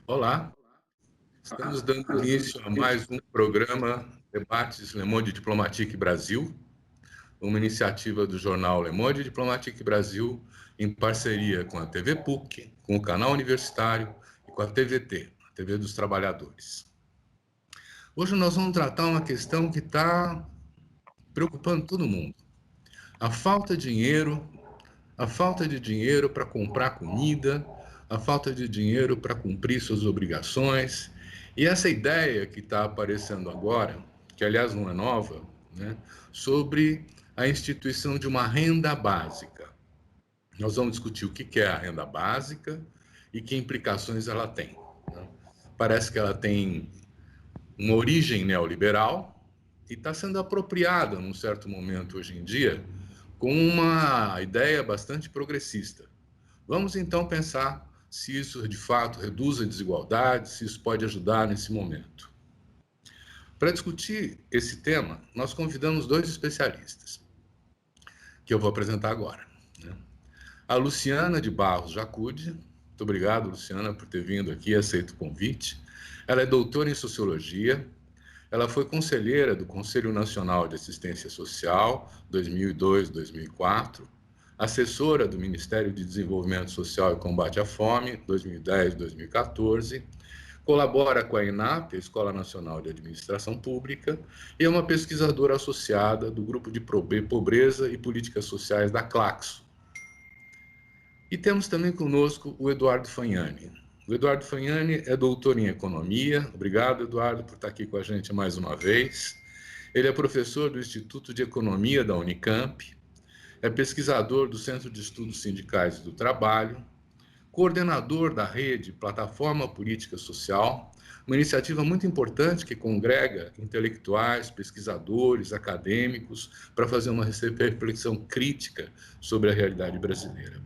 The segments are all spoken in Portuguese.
Olá, estamos dando início a mais um programa Debates Le Monde Diplomatique Brasil, uma iniciativa do jornal Le Monde Diplomatique Brasil, em parceria com a TV PUC, com o canal universitário e com a TVT, a TV dos Trabalhadores. Hoje nós vamos tratar uma questão que está preocupando todo mundo. A falta de dinheiro para comprar comida, a falta de dinheiro para cumprir suas obrigações. E essa ideia que está aparecendo agora, que aliás não é nova, né, sobre a instituição de uma renda básica. Nós vamos discutir o que é a renda básica e que implicações ela tem. Né? Parece que ela tem uma origem neoliberal e está sendo apropriada num certo momento hoje em dia com uma ideia bastante progressista. Vamos então pensar se isso de fato reduz a desigualdade, se isso pode ajudar nesse momento. Para discutir esse tema, nós convidamos dois especialistas, que eu vou apresentar agora. Né? A Luciana de Barros Jacude, muito obrigado, Luciana, por ter vindo aqui e aceito o convite. Ela é doutora em Sociologia, ela foi conselheira do Conselho Nacional de Assistência Social, 2002-2004, assessora do Ministério de Desenvolvimento Social e Combate à Fome, 2010-2014, colabora com a ENAP, a Escola Nacional de Administração Pública, e é uma pesquisadora associada do Grupo de Pobreza e Políticas Sociais da Claxo. E temos também conosco o Eduardo Fagnani. O Eduardo Fagnani é doutor em Economia. Obrigado, Eduardo, por estar aqui com a gente mais uma vez. Ele é professor do Instituto de Economia da Unicamp, é pesquisador do Centro de Estudos Sindicais e do Trabalho, coordenador da rede Plataforma Política Social, uma iniciativa muito importante que congrega intelectuais, pesquisadores, acadêmicos, para fazer uma reflexão crítica sobre a realidade brasileira.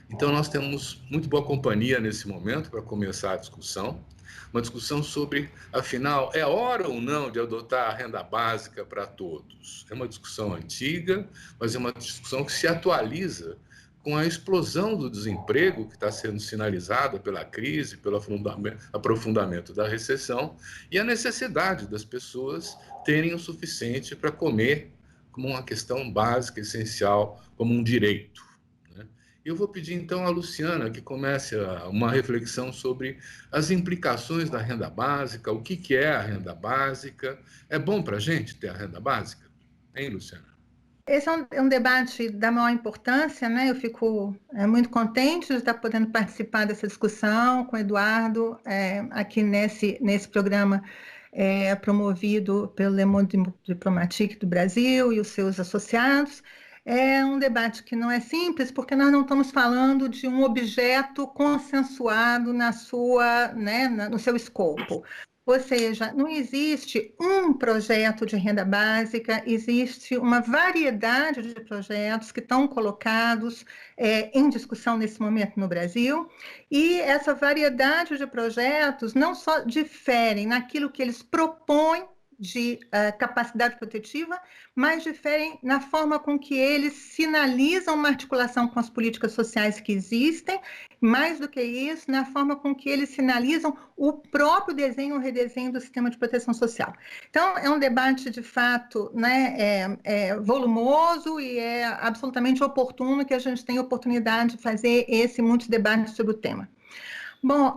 Então, nós temos muito boa companhia nesse momento para começar a discussão, uma discussão sobre, afinal, é hora ou não de adotar a renda básica para todos? É uma discussão antiga, mas é uma discussão que se atualiza com a explosão do desemprego que está sendo sinalizada pela crise, pelo aprofundamento da recessão e a necessidade das pessoas terem o suficiente para comer como uma questão básica, essencial, como um direito. Eu vou pedir então à Luciana que comece uma reflexão sobre as implicações da renda básica, o que é a renda básica. É bom para a gente ter a renda básica? Hein, Luciana? Esse é um debate da maior importância, né? Eu fico muito contente de estar podendo participar dessa discussão com o Eduardo, aqui nesse programa promovido pelo Le Monde Diplomatique do Brasil e os seus associados. É um debate que não é simples, porque nós não estamos falando de um objeto consensuado no seu escopo. Ou seja, não existe um projeto de renda básica, existe uma variedade de projetos que estão colocados em discussão nesse momento no Brasil, e essa variedade de projetos não só diferem naquilo que eles propõem de capacidade protetiva, mas diferem na forma com que eles sinalizam uma articulação com as políticas sociais que existem, mais do que isso, na forma com que eles sinalizam o próprio desenho ou redesenho do sistema de proteção social. Então, é um debate, de fato, né, volumoso e é absolutamente oportuno que a gente tenha oportunidade de fazer muitos debates sobre o tema. Bom,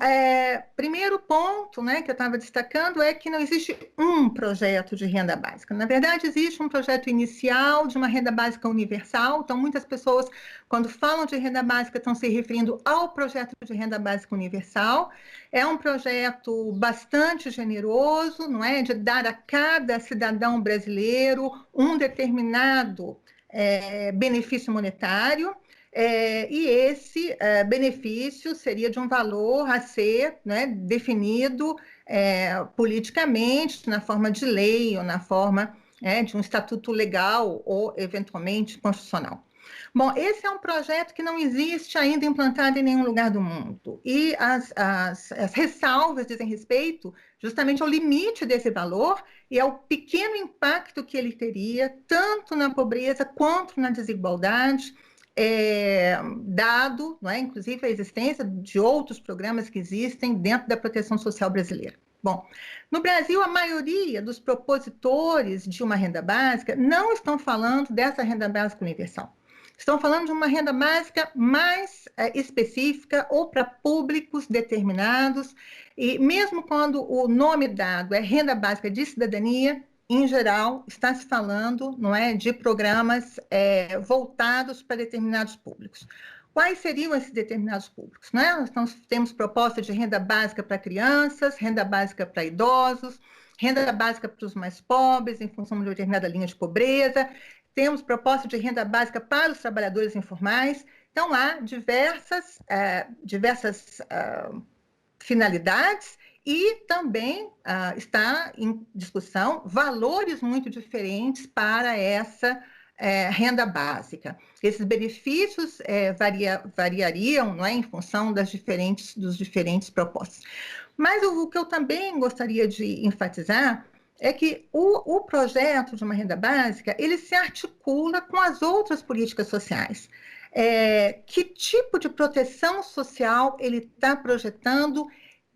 primeiro ponto, né, que eu estava destacando é que não existe um projeto de renda básica. Na verdade, existe um projeto inicial de uma renda básica universal. Então, muitas pessoas, quando falam de renda básica, estão se referindo ao projeto de renda básica universal. É um projeto bastante generoso, não é, de dar a cada cidadão brasileiro um determinado benefício monetário. E esse benefício seria de um valor a ser, né, definido politicamente, na forma de lei ou na forma de um estatuto legal ou, eventualmente, constitucional. Bom, esse é um projeto que não existe ainda implantado em nenhum lugar do mundo. E as ressalvas dizem respeito justamente ao limite desse valor e ao pequeno impacto que ele teria, tanto na pobreza quanto na desigualdade, dado, não é, inclusive a existência de outros programas que existem dentro da proteção social brasileira. Bom, no Brasil, a maioria dos propositores de uma renda básica não estão falando dessa renda básica universal. Estão falando de uma renda básica mais específica ou para públicos determinados, e mesmo quando o nome dado é renda básica de cidadania, em geral, está se falando, não é, de programas voltados para determinados públicos. Quais seriam esses determinados públicos? Não é? Nós temos proposta de renda básica para crianças, renda básica para idosos, renda básica para os mais pobres, em função de uma determinada linha de pobreza. Temos proposta de renda básica para os trabalhadores informais. Então, há diversas finalidades e também está em discussão valores muito diferentes para essa renda básica. Esses benefícios variariam, não é, em função dos diferentes propostas. Mas o que eu também gostaria de enfatizar é que o projeto de uma renda básica, ele se articula com as outras políticas sociais. Que tipo de proteção social ele está projetando,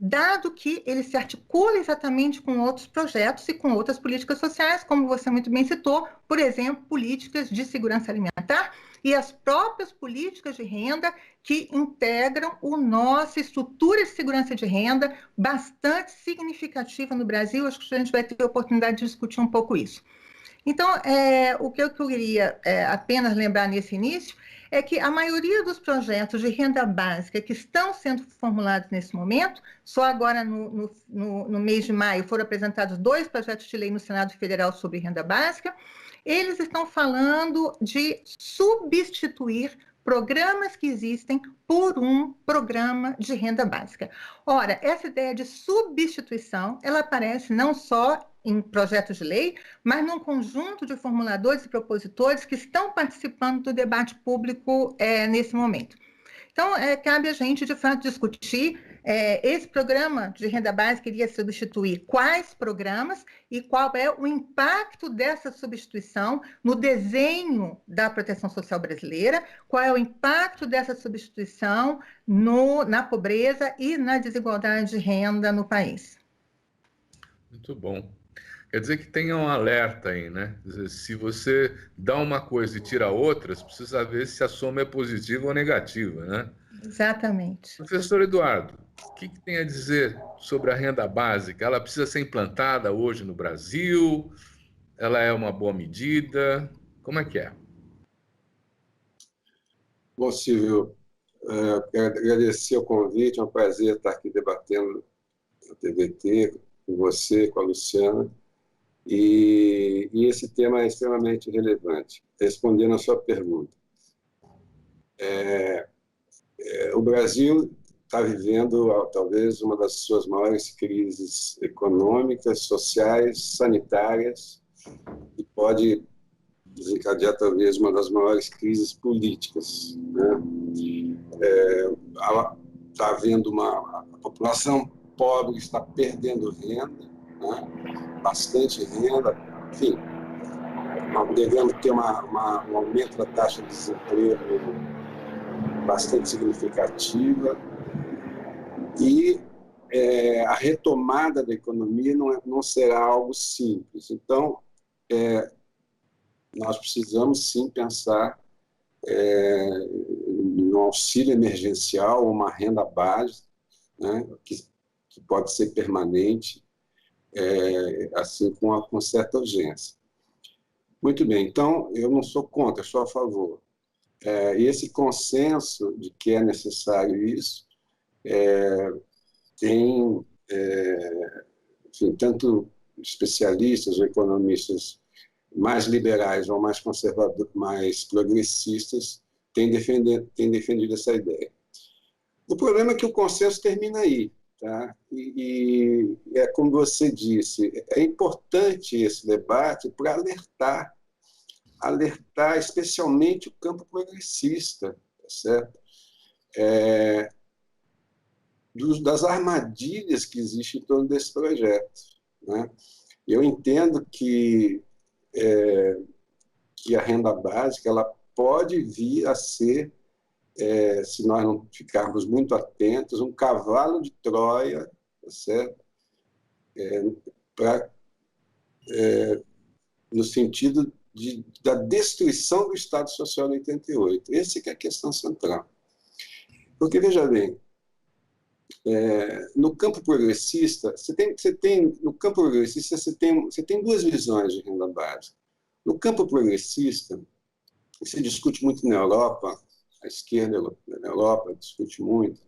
dado que ele se articula exatamente com outros projetos e com outras políticas sociais, como você muito bem citou, por exemplo, políticas de segurança alimentar e as próprias políticas de renda que integram a nossa estrutura de segurança de renda, bastante significativa no Brasil. Acho que a gente vai ter a oportunidade de discutir um pouco isso. Então, o que eu queria apenas lembrar nesse início é que a maioria dos projetos de renda básica que estão sendo formulados nesse momento, só agora no mês de maio foram apresentados 2 projetos de lei no Senado Federal sobre renda básica, eles estão falando de substituir programas que existem por um programa de renda básica. Ora, essa ideia de substituição, ela aparece não só em projetos de lei, mas num conjunto de formuladores e propositores que estão participando do debate público nesse momento. Então, cabe a gente, de fato, discutir esse programa de renda básica iria substituir quais programas e qual é o impacto dessa substituição no desenho da proteção social brasileira, qual é o impacto dessa substituição na pobreza e na desigualdade de renda no país. Muito bom. Quer dizer que tem um alerta aí, né? Se você dá uma coisa e tira outras, precisa ver se a soma é positiva ou negativa, né? Exatamente. Professor Eduardo, o que tem a dizer sobre a renda básica? Ela precisa ser implantada hoje no Brasil? Ela é uma boa medida? Como é que é? Bom, Silvio, quero agradecer o convite, é um prazer estar aqui debatendo a TVT com você, com a Luciana, e esse tema é extremamente relevante. Respondendo a sua pergunta, o Brasil está vivendo talvez uma das suas maiores crises econômicas, sociais, sanitárias, e pode desencadear talvez uma das maiores crises políticas, né? Está havendo a população pobre está perdendo renda, né? Bastante renda, enfim, devemos ter um aumento da taxa de desemprego bastante significativa, e a retomada da economia não será algo simples. Então, nós precisamos sim pensar no auxílio emergencial, uma renda básica, né, que pode ser permanente, assim com certa urgência. Muito bem, então eu não sou contra, sou a favor. E esse consenso de que é necessário isso tem, enfim, tanto especialistas ou economistas mais liberais ou mais conservadores, mais progressistas, têm defendido essa ideia. O problema é que o consenso termina aí, tá? E é como você disse, é importante esse debate para alertar especialmente o campo progressista, tá certo? Das armadilhas que existem em torno desse projeto, né? Eu entendo que a renda básica ela pode vir a ser, se nós não ficarmos muito atentos, um cavalo de Troia, tá certo? No sentido da destruição do Estado Social de 88. Essa que é a questão central. Porque, veja bem, no campo progressista, no campo progressista você tem duas visões de renda básica. No campo progressista, se discute muito na Europa, a esquerda na Europa discute muito,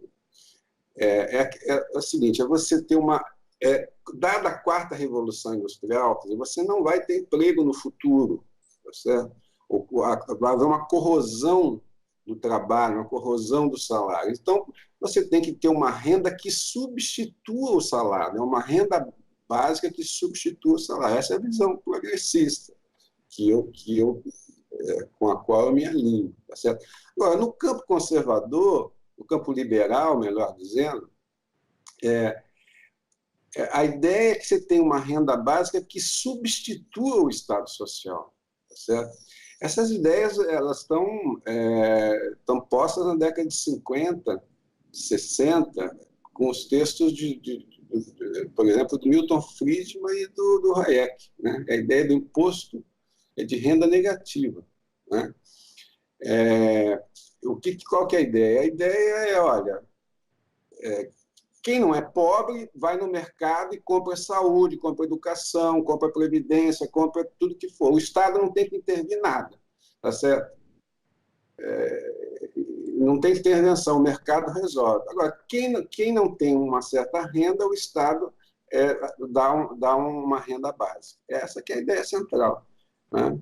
é o seguinte, você ter dada a quarta revolução industrial, você não vai ter emprego no futuro, tá certo? Vai haver uma corrosão do trabalho, uma corrosão do salário. Então, você tem que ter uma renda que substitua o salário, uma renda básica que substitua o salário. Essa é a visão progressista com a qual eu me alinho, tá certo? Agora, no campo conservador, no campo liberal, melhor dizendo, a ideia é que você tem uma renda básica que substitua o Estado Social, tá certo? Essas ideias elas estão postas na década de 50, 60, com os textos por exemplo, do Milton Friedman e do Hayek, né? A ideia do imposto de renda negativa, né? Qual que é a ideia? A ideia olha, quem não é pobre vai no mercado e compra saúde, compra educação, compra previdência, compra tudo que for. O Estado não tem que intervir nada, tá certo? Não tem intervenção, o mercado resolve. Agora, quem não tem uma certa renda, o Estado dá uma renda básica. Essa que é a ideia central, né?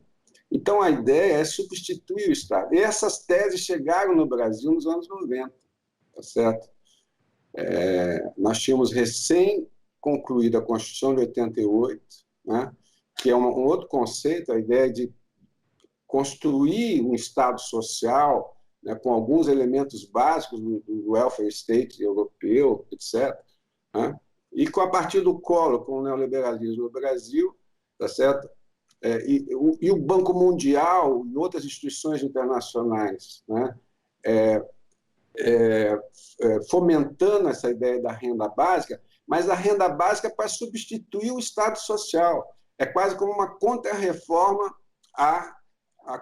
Então, a ideia é substituir o Estado. E essas teses chegaram no Brasil nos anos 90, tá certo? Nós tínhamos recém-concluído a Constituição de 88, né, que é um outro conceito, a ideia de construir um Estado social, né, com alguns elementos básicos do welfare state europeu, etc., né, e a partir do Collor, com o neoliberalismo no Brasil, tá certo? E o Banco Mundial e outras instituições internacionais, né, fomentando essa ideia da renda básica, mas a renda básica para substituir o Estado Social. É quase como uma contra-reforma à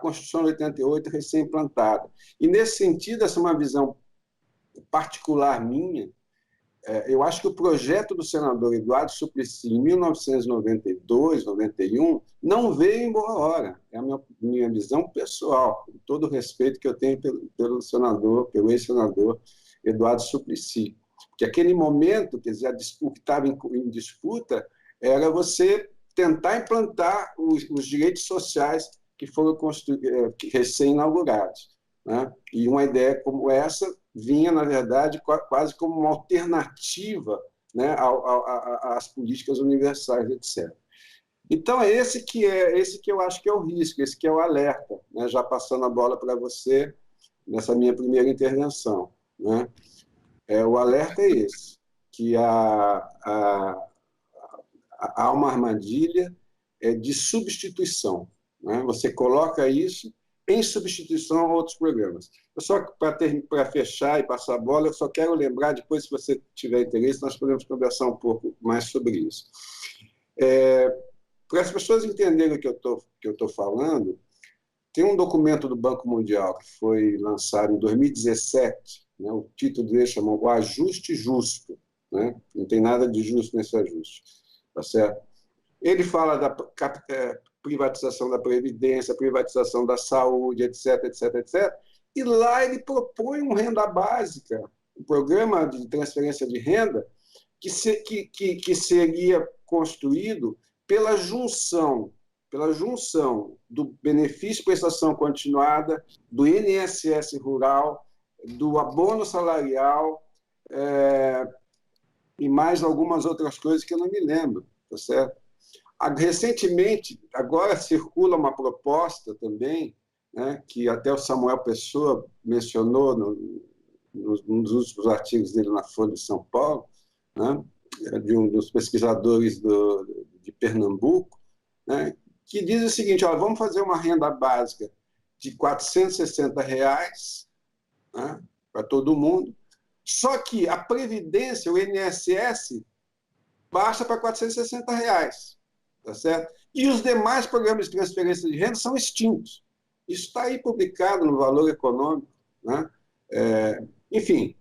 Constituição de 88 recém-implantada. E, nesse sentido, essa é uma visão particular minha. Eu acho que o projeto do senador Eduardo Suplicy, em 1992, 91, não veio em boa hora. É a minha visão pessoal, com todo o respeito que eu tenho pelo ex-senador Eduardo Suplicy. Porque aquele momento, quer dizer, o que estava em disputa era você tentar implantar os direitos sociais que foram recém-inaugurados, né? E uma ideia como essa vinha, na verdade, quase como uma alternativa, né, às políticas universais, etc. Então, esse que eu acho que é o risco, esse que é o alerta, né? Já passando a bola para você nessa minha primeira intervenção, né? O alerta é esse, que há uma armadilha de substituição, né? Você coloca isso em substituição a outros programas. Só para fechar e passar a bola, eu só quero lembrar, depois, se você tiver interesse, nós podemos conversar um pouco mais sobre isso. Para as pessoas entenderem o que eu estou falando, tem um documento do Banco Mundial que foi lançado em 2017, né? O título dele chama O Ajuste Justo, né? Não tem nada de justo nesse ajuste, tá certo? Ele fala da privatização da Previdência, privatização da saúde, etc., etc., etc. E lá ele propõe uma renda básica, um programa de transferência de renda que seria construído pela junção do benefício de prestação continuada, do INSS rural, do abono salarial e mais algumas outras coisas que eu não me lembro, tá certo? Recentemente, agora circula uma proposta também, né, que até o Samuel Pessoa mencionou num dos últimos artigos dele na Folha de São Paulo, né, de um dos pesquisadores de Pernambuco, né, que diz o seguinte: olha, vamos fazer uma renda básica de R$ 460, né, para todo mundo, só que a Previdência, o INSS, baixa para R$ 460, tá certo? E os demais programas de transferência de renda são extintos. Isso está aí publicado no Valor Econômico, né? Enfim,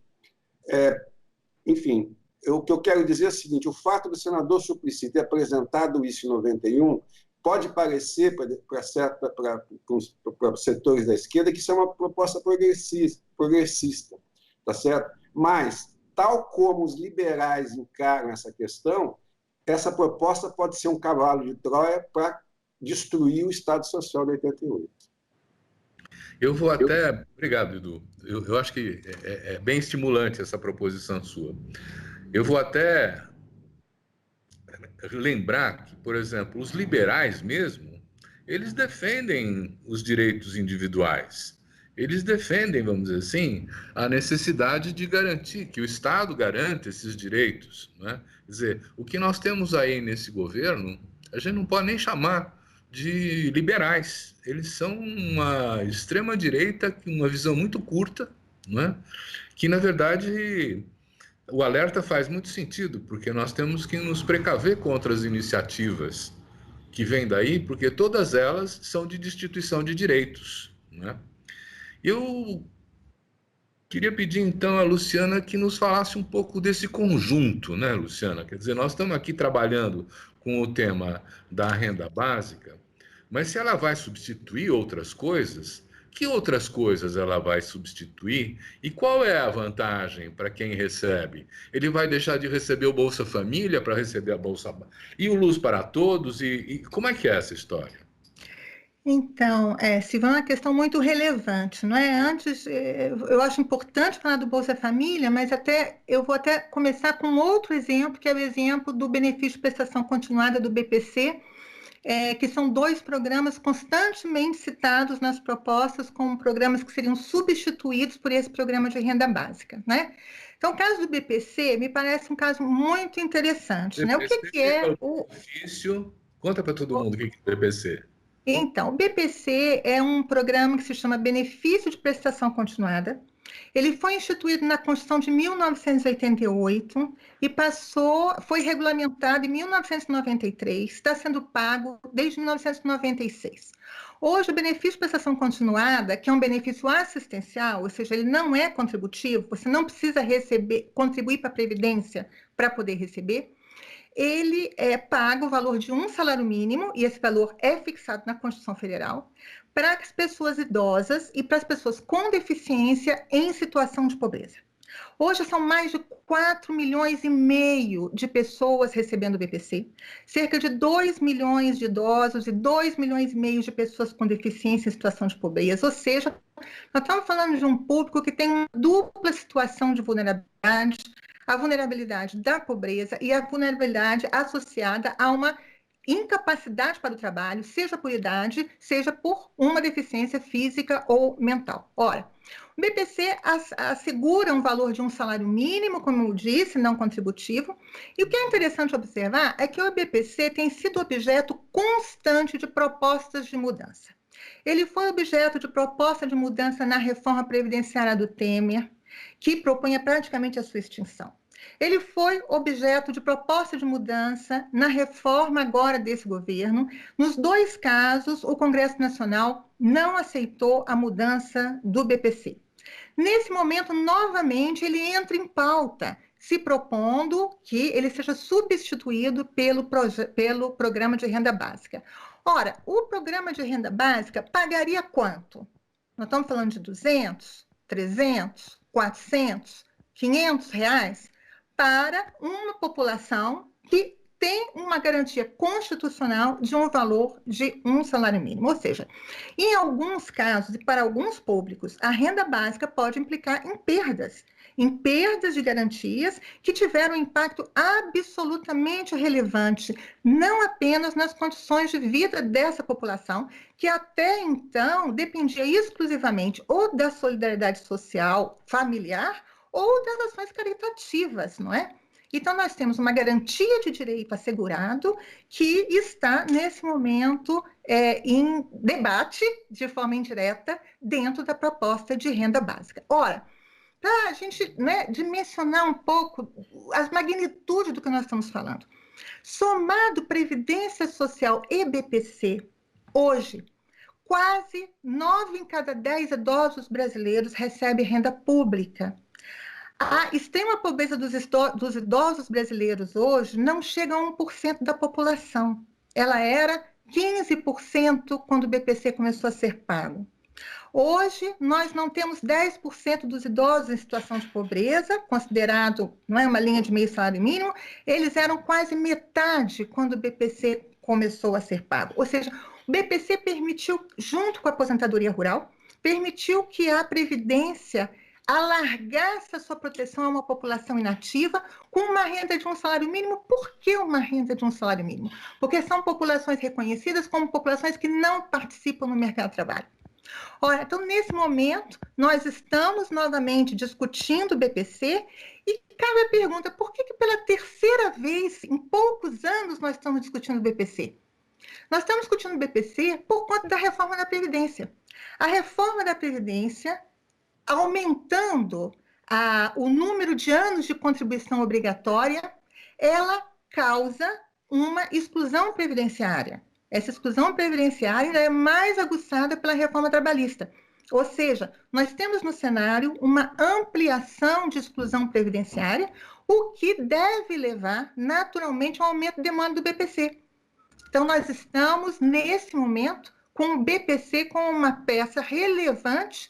o que eu quero dizer é o seguinte: o fato do senador Suplicy ter apresentado isso em 91 pode parecer, para setores da esquerda, que isso é uma proposta progressista, tá certo? Mas, tal como os liberais encaram essa questão, essa proposta pode ser um cavalo de Troia para destruir o Estado Social de 88. Eu vou até... Obrigado, Edu. Eu acho que é bem estimulante essa proposição sua. Eu vou até lembrar que, por exemplo, os liberais mesmo, eles defendem os direitos individuais. Eles defendem, vamos dizer assim, a necessidade de garantir, que o Estado garanta esses direitos, né? Quer dizer, o que nós temos aí nesse governo, a gente não pode nem chamar de liberais. Eles são uma extrema-direita, uma visão muito curta, né? Que, na verdade, o alerta faz muito sentido, porque nós temos que nos precaver contra as iniciativas que vêm daí, porque todas elas são de destituição de direitos, né? Eu queria pedir, então, a Luciana que nos falasse um pouco desse conjunto, né, Luciana? Quer dizer, nós estamos aqui trabalhando com o tema da renda básica, mas se ela vai substituir outras coisas, que outras coisas ela vai substituir? E qual é a vantagem para quem recebe? Ele vai deixar de receber o Bolsa Família para receber a Bolsa... E o Luz para Todos? E como é que é essa história? Então, Silvana, é uma questão muito relevante, não é? Antes, eu acho importante falar do Bolsa Família, mas eu vou até começar com outro exemplo, que é o exemplo do benefício de prestação continuada do BPC, que são dois programas constantemente citados nas propostas como programas que seriam substituídos por esse programa de renda básica, né? Então, o caso do BPC me parece um caso muito interessante, né? O que é o benefício? Conta para todo mundo o que é o BPC. Então, o BPC é um programa que se chama Benefício de Prestação Continuada. Ele foi instituído na Constituição de 1988 e foi regulamentado em 1993, está sendo pago desde 1996. Hoje, o benefício de prestação continuada, que é um benefício assistencial, ou seja, ele não é contributivo, você não precisa contribuir para a Previdência para poder receber, ele paga o valor de um salário mínimo, e esse valor é fixado na Constituição Federal, para as pessoas idosas e para as pessoas com deficiência em situação de pobreza. Hoje são mais de 4,5 milhões de pessoas recebendo o BPC, cerca de 2 milhões de idosos e 2,5 milhões de pessoas com deficiência em situação de pobreza, ou seja, nós estamos falando de um público que tem uma dupla situação de vulnerabilidade, a vulnerabilidade da pobreza e a vulnerabilidade associada a uma incapacidade para o trabalho, seja por idade, seja por uma deficiência física ou mental. Ora, o BPC assegura um valor de um salário mínimo, como eu disse, não contributivo, e o que é interessante observar é que o BPC tem sido objeto constante de propostas de mudança. Ele foi objeto de proposta de mudança na reforma previdenciária do Temer, que propunha praticamente a sua extinção. Ele foi objeto de proposta de mudança na reforma agora desse governo. Nos dois casos, o Congresso Nacional não aceitou a mudança do BPC. Nesse momento, novamente, ele entra em pauta, se propondo que ele seja substituído pelo programa de renda básica. Ora, o programa de renda básica pagaria quanto? Nós estamos falando de 200, 300, 400, 500 reais para uma população que tem uma garantia constitucional de um valor de um salário mínimo. Ou seja, em alguns casos e para alguns públicos, a renda básica pode implicar em perdas de garantias que tiveram um impacto absolutamente relevante, não apenas nas condições de vida dessa população, que até então dependia exclusivamente ou da solidariedade social familiar ou das ações caritativas, não é? Então, nós temos uma garantia de direito assegurado que está, nesse momento, em debate, de forma indireta, dentro da proposta de renda básica. Ora, para a gente, né, dimensionar um pouco as magnitudes do que nós estamos falando, somado Previdência Social e BPC, hoje, quase 9 em cada 10 idosos brasileiros recebem renda pública. A extrema pobreza dos idosos brasileiros hoje não chega a 1% da população. Ela era 15% quando o BPC começou a ser pago. Hoje, nós não temos 10% dos idosos em situação de pobreza, considerado, não é, uma linha de meio salário mínimo, eles eram quase metade quando o BPC começou a ser pago. Ou seja, o BPC permitiu, junto com a aposentadoria rural, permitiu que a Previdência alargasse a sua proteção a uma população inativa com uma renda de um salário mínimo. Por que uma renda de um salário mínimo? Porque são populações reconhecidas como populações que não participam no mercado de trabalho. Ora, então, nesse momento, nós estamos novamente discutindo o BPC e cabe a pergunta, por que pela terceira vez, em poucos anos, nós estamos discutindo o BPC? Nós estamos discutindo o BPC por conta da reforma da Previdência. A reforma da Previdência, aumentando o número de anos de contribuição obrigatória, ela causa uma exclusão previdenciária. Essa exclusão previdenciária ainda é mais aguçada pela reforma trabalhista. Ou seja, nós temos no cenário uma ampliação de exclusão previdenciária, o que deve levar, naturalmente, ao aumento de demanda do BPC. Então, nós estamos, nesse momento, com o BPC como uma peça relevante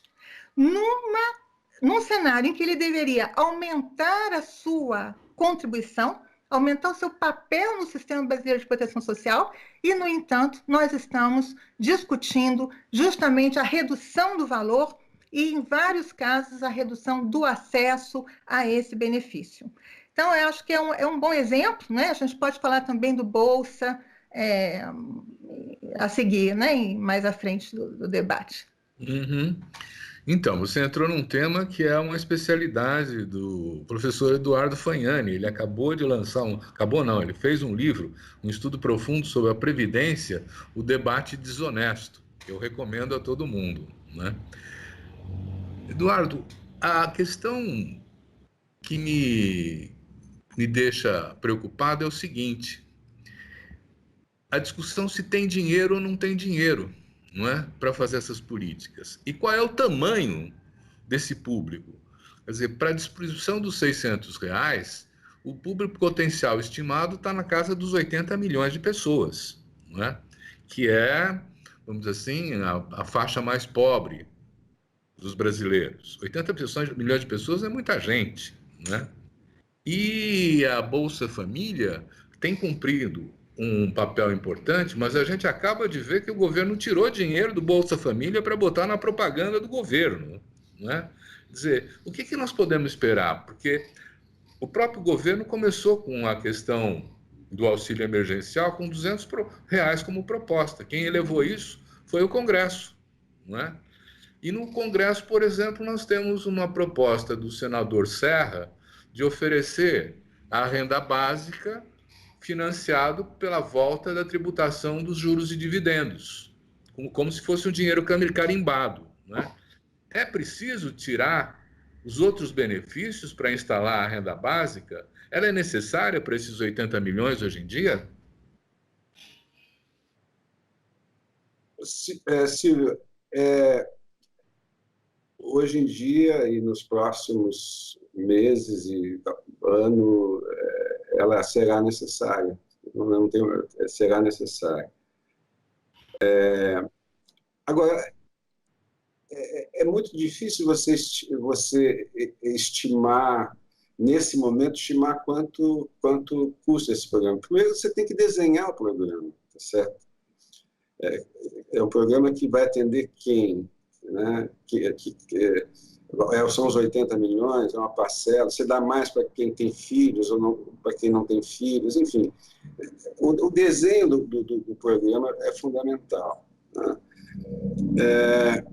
num cenário em que ele deveria aumentar a sua contribuição, aumentar o seu papel no sistema brasileiro de proteção social e, no entanto, nós estamos discutindo justamente a redução do valor e, em vários casos, a redução do acesso a esse benefício. Então, eu acho que é um bom exemplo, né? A gente pode falar também do Bolsa a seguir, né? Mais à frente do debate. Uhum. Então, você entrou num tema que é uma especialidade do professor Eduardo Fagnani. Ele acabou de lançar ele fez um livro, um estudo profundo sobre a Previdência, o debate desonesto. Eu recomendo a todo mundo, né? Eduardo, a questão que me deixa preocupado é o seguinte: a discussão se tem dinheiro ou não tem dinheiro, não é, para fazer essas políticas. E qual é o tamanho desse público? Quer dizer, para a distribuição dos R$600, o público potencial estimado está na casa dos 80 milhões de pessoas, não é? Que é, vamos dizer assim, a faixa mais pobre dos brasileiros. 80 milhões de pessoas é muita gente, né? E a Bolsa Família tem cumprido um papel importante, mas a gente acaba de ver que o governo tirou dinheiro do Bolsa Família para botar na propaganda do governo, né? Quer dizer, o que nós podemos esperar? Porque o próprio governo começou com a questão do auxílio emergencial com R$200 como proposta. Quem elevou isso foi o Congresso, não é? E no Congresso, por exemplo, nós temos uma proposta do senador Serra de oferecer a renda básica financiado pela volta da tributação dos juros e dividendos, como se fosse um dinheiro carimbado, né? É preciso tirar os outros benefícios para instalar a renda básica? Ela é necessária para esses 80 milhões hoje em dia? Silvio, hoje em dia e nos próximos meses e ano, ela será necessária. Será necessária. Agora, é muito difícil você estimar, nesse momento, estimar quanto custa esse programa. Primeiro, você tem que desenhar o programa, tá certo? É um programa que vai atender quem? Né? São os 80 milhões, é uma parcela, você dá mais para quem tem filhos ou para quem não tem filhos, enfim. O desenho do programa é fundamental, né?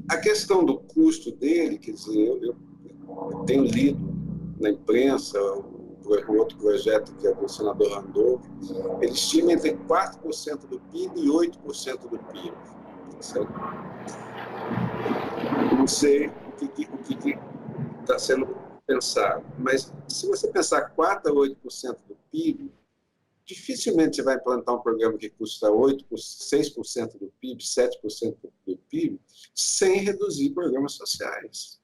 A questão do custo dele, quer dizer, eu tenho lido na imprensa, o outro projeto que é do senador Randolph, ele estima entre 4% do PIB e 8% do PIB. Certo? Não sei o que está sendo pensado, mas se você pensar 4% a 8% do PIB, dificilmente você vai implantar um programa que custa 6% do PIB, 7% do PIB, sem reduzir programas sociais.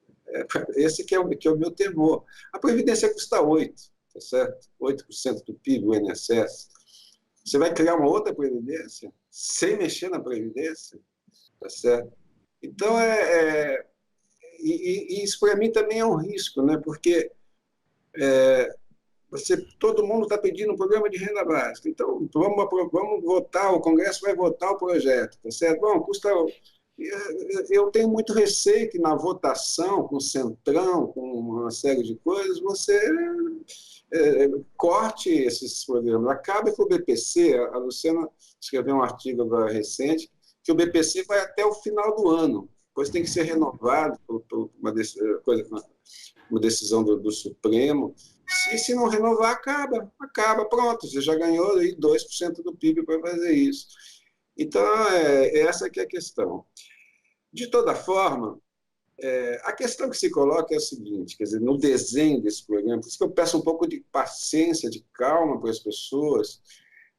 Esse que é o meu temor. A Previdência custa 8%, tá certo? 8% do PIB, o INSS. Você vai criar uma outra Previdência sem mexer na Previdência, tá certo? Então, isso para mim também é um risco, né? Porque todo mundo está pedindo um programa de renda básica. Então, vamos votar, o Congresso vai votar o projeto, tá certo? Bom, custa... Eu tenho muito receio que na votação, com o Centrão, com uma série de coisas, você corte esses programas. Acaba com o BPC, a Luciana escreveu um artigo agora recente, que o BPC vai até o final do ano, depois tem que ser renovado por uma decisão do Supremo. Se não renovar, acaba, pronto, você já ganhou aí 2% do PIB para fazer isso. Então, essa que é a questão. De toda forma, a questão que se coloca é a seguinte, quer dizer, no desenho desse programa, por isso que eu peço um pouco de paciência, de calma para as pessoas,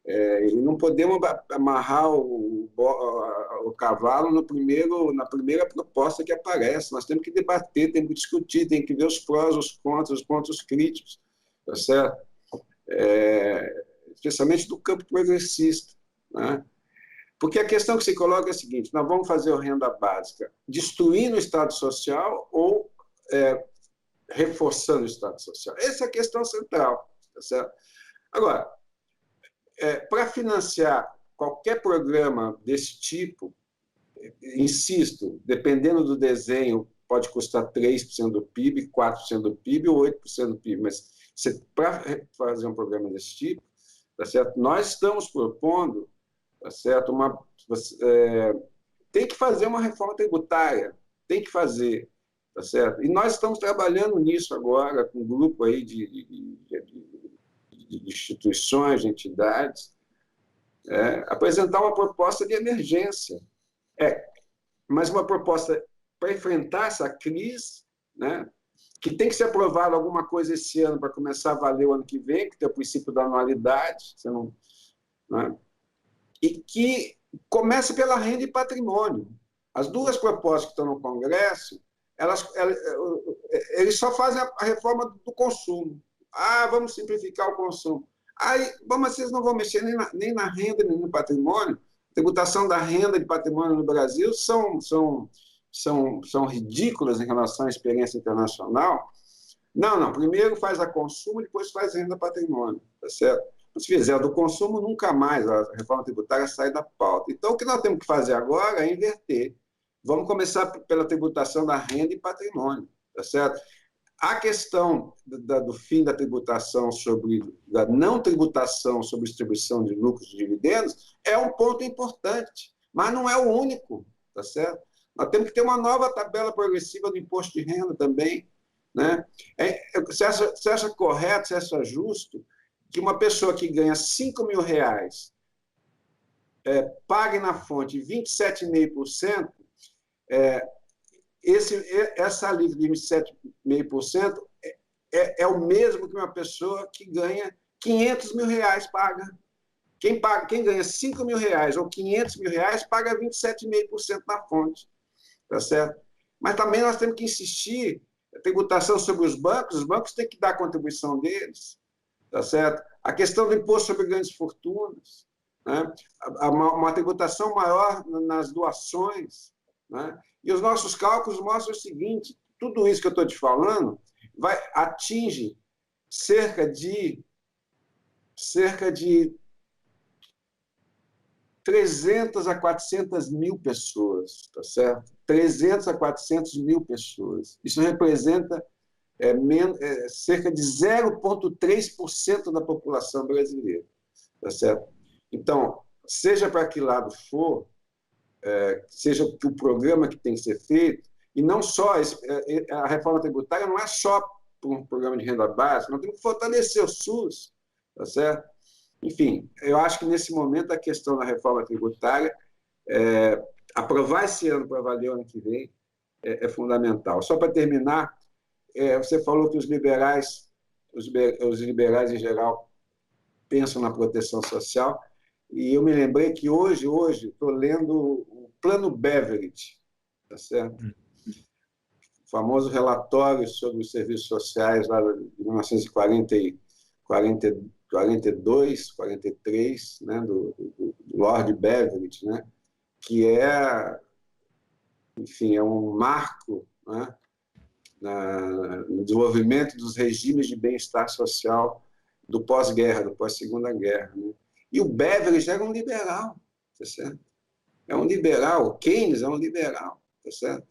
e não podemos amarrar o cavalo na primeira proposta que aparece. Nós temos que debater, temos que discutir, temos que ver os prós, os pontos críticos, tá certo? Especialmente do campo progressista, né? Porque a questão que se coloca é a seguinte: nós vamos fazer a renda básica destruindo o Estado Social ou reforçando o Estado Social? Essa é a questão central, tá certo? Agora, para financiar qualquer programa desse tipo, insisto, dependendo do desenho, pode custar 3% do PIB, 4% do PIB ou 8% do PIB, mas para fazer um programa desse tipo, tá certo? Nós estamos propondo, tá certo? Tem que fazer uma reforma tributária, tem que fazer, tá certo? E nós estamos trabalhando nisso agora com um grupo aí de instituições, de entidades, apresentar uma proposta de emergência, mas uma proposta para enfrentar essa crise, né? Que tem que ser aprovado alguma coisa esse ano para começar a valer o ano que vem, que tem o princípio da anualidade, né? E que comece pela renda e patrimônio. As duas propostas que estão no Congresso, eles só fazem a reforma do consumo. Vamos simplificar o consumo. Mas vocês não vão mexer nem na renda, nem no patrimônio. A tributação da renda e de patrimônio no Brasil são ridículas em relação à experiência internacional. Não. Primeiro faz a consumo, depois faz a renda patrimônio. Tá certo? Se fizer do consumo, nunca mais a reforma tributária sai da pauta. Então, o que nós temos que fazer agora é inverter. Vamos começar pela tributação da renda e patrimônio. Tá certo? A questão do fim da tributação da não tributação sobre distribuição de lucros e dividendos é um ponto importante, mas não é o único, tá certo? Nós temos que ter uma nova tabela progressiva do imposto de renda também, né? Você acha correto, você acha justo que uma pessoa que ganha R$5.000 pague na fonte 27,5%, essa alíquota de 27,5% é o mesmo que uma pessoa que ganha R$500.000 paga. Quem ganha R$5.000 ou R$500.000 paga 27,5% na fonte, tá certo? Mas também nós temos que insistir na tributação sobre os bancos têm que dar a contribuição deles, tá certo? A questão do imposto sobre grandes fortunas, né? Uma tributação maior nas doações, né? E os nossos cálculos mostram o seguinte: tudo isso que eu estou te falando atinge cerca de 300 a 400 mil pessoas, tá certo? 300 a 400 mil pessoas. Isso representa cerca de 0,3% da população brasileira, tá certo? Então, seja para que lado for, seja o programa que tem que ser feito, e não só a reforma tributária não é só por um programa de renda básica, nós temos que fortalecer o SUS, tá certo? Enfim, eu acho que nesse momento a questão da reforma tributária, aprovar esse ano para valer o ano que vem, é fundamental. Só para terminar, você falou que os liberais em geral, pensam na proteção social, e eu me lembrei que hoje estou lendo o Plano Beveridge, tá certo? O famoso relatório sobre os serviços sociais lá de 1942, 43, né, do Lord Beveridge, né, que enfim, é um marco, né, no desenvolvimento dos regimes de bem-estar social do pós-guerra, do pós-segunda guerra. Né? E o Beveridge era um liberal, tá certo? É um liberal, o Keynes é um liberal, tá certo?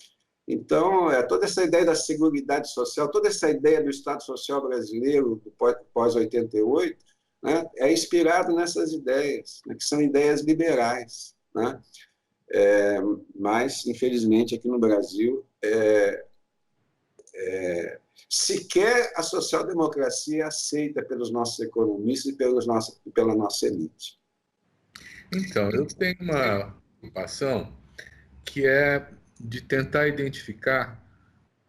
Então, toda essa ideia da seguridade social, toda essa ideia do Estado Social brasileiro do pós-88, né, é inspirado nessas ideias, né, que são ideias liberais, né? Mas, infelizmente, aqui no Brasil, sequer a social-democracia é aceita pelos nossos economistas e pela nossa elite. Então, eu tenho uma preocupação que é de tentar identificar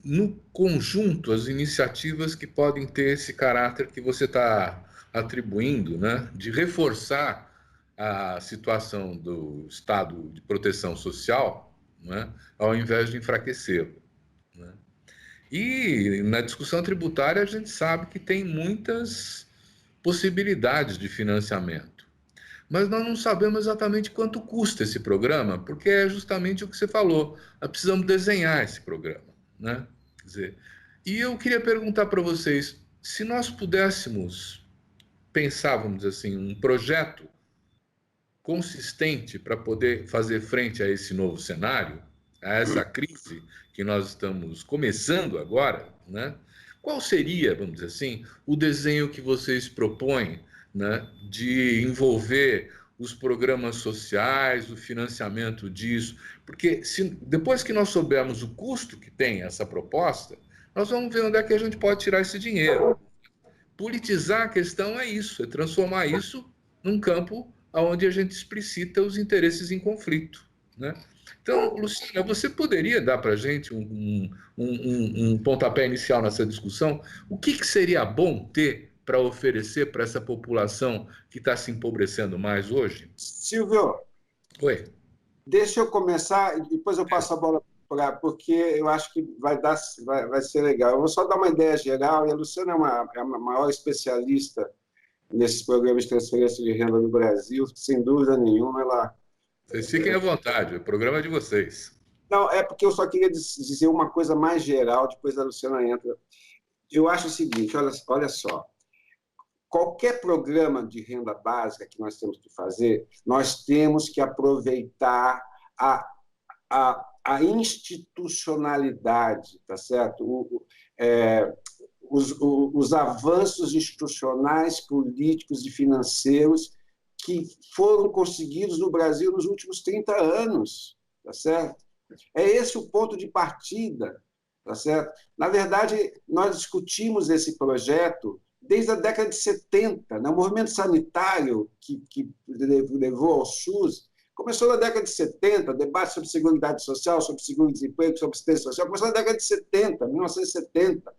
no conjunto as iniciativas que podem ter esse caráter que você está atribuindo, né, de reforçar a situação do estado de proteção social, né, ao invés de enfraquecê-lo. Né? E na discussão tributária a gente sabe que tem muitas possibilidades de financiamento. Mas nós não sabemos exatamente quanto custa esse programa, porque é justamente o que você falou. Nós precisamos desenhar esse programa, né? Quer dizer, e eu queria perguntar para vocês, se nós pudéssemos pensar, vamos dizer assim, um projeto consistente para poder fazer frente a esse novo cenário, a essa crise que nós estamos começando agora, né? Qual seria, vamos dizer assim, o desenho que vocês propõem, né, de envolver os programas sociais, o financiamento disso? Porque depois que nós soubermos o custo que tem essa proposta, nós vamos ver onde é que a gente pode tirar esse dinheiro. Politizar a questão é isso, é transformar isso num campo onde a gente explicita os interesses em conflito, né? Então, Luciana, você poderia dar para a gente um pontapé inicial nessa discussão? O que seria bom ter para oferecer para essa população que está se empobrecendo mais hoje? Silvio, Oi. deixa eu começar e depois eu passo a bola porque eu acho que vai ser legal. Eu vou só dar uma ideia geral, e a Luciana é a maior especialista nesses programas de transferência de renda no Brasil, sem dúvida nenhuma. Vocês fiquem à vontade, o programa é de vocês. Não, é porque eu só queria dizer uma coisa mais geral, depois a Luciana entra. Eu acho o seguinte, olha só, qualquer programa de renda básica que nós temos que fazer, nós temos que aproveitar a institucionalidade, tá certo? Os avanços institucionais, políticos e financeiros que foram conseguidos no Brasil nos últimos 30 anos, tá certo? É esse o ponto de partida, tá certo? Na verdade, nós discutimos esse projeto desde a década de 70, né? O movimento sanitário que levou ao SUS começou na década de 70, debate sobre seguridade social, sobre seguro-desemprego, sobre assistência social, começou na década de 70, 1970,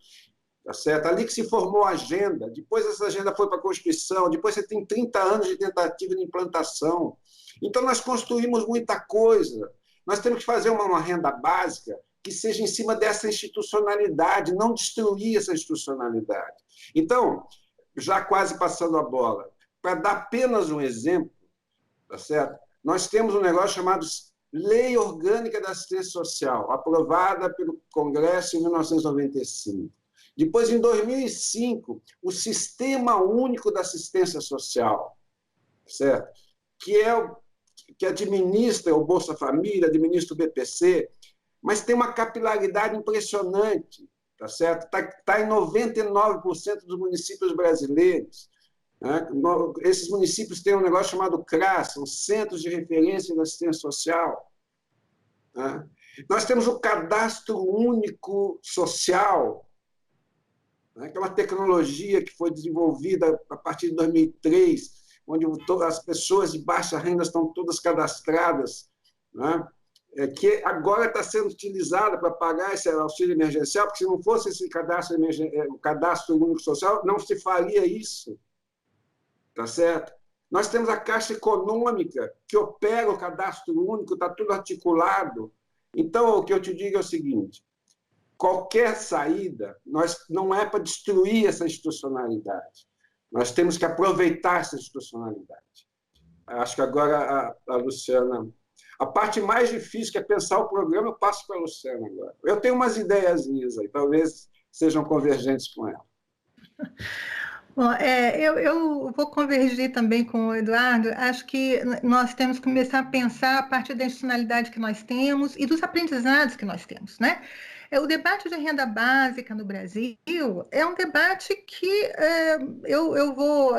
tá certo? Ali que se formou a agenda, depois essa agenda foi para a Constituição, depois você tem 30 anos de tentativa de implantação. Então, nós construímos muita coisa. Nós temos que fazer uma renda básica que seja em cima dessa institucionalidade, não destruir essa institucionalidade. Então, já quase passando a bola, para dar apenas um exemplo, tá certo? Nós temos um negócio chamado Lei Orgânica da Assistência Social, aprovada pelo Congresso em 1995. Depois, em 2005, o Sistema Único da Assistência Social, certo? Que administra o Bolsa Família, administra o BPC, mas tem uma capilaridade impressionante, tá certo? Tá em 99% dos municípios brasileiros. Né? Esses municípios têm um negócio chamado CRAS, são Centros de Referência da Assistência Social. Né? Nós temos o Cadastro Único Social, né, que é uma tecnologia que foi desenvolvida a partir de 2003, onde as pessoas de baixa renda estão todas cadastradas, né, que agora está sendo utilizada para pagar esse auxílio emergencial, porque se não fosse esse o cadastro único social, não se faria isso, tá certo? Nós temos a Caixa Econômica, que opera o cadastro único, está tudo articulado. Então, o que eu te digo é o seguinte, qualquer saída não é para destruir essa institucionalidade. Nós temos que aproveitar essa institucionalidade. Acho que agora a Luciana... A parte mais difícil, que é pensar o programa, eu passo para a Luciana agora. Eu tenho umas ideiazinhas aí, talvez sejam convergentes com ela. Bom, eu vou convergir também com o Eduardo. Acho que nós temos que começar a pensar a partir da institucionalidade que nós temos e dos aprendizados que nós temos, né? O debate de renda básica no Brasil é um debate que eu vou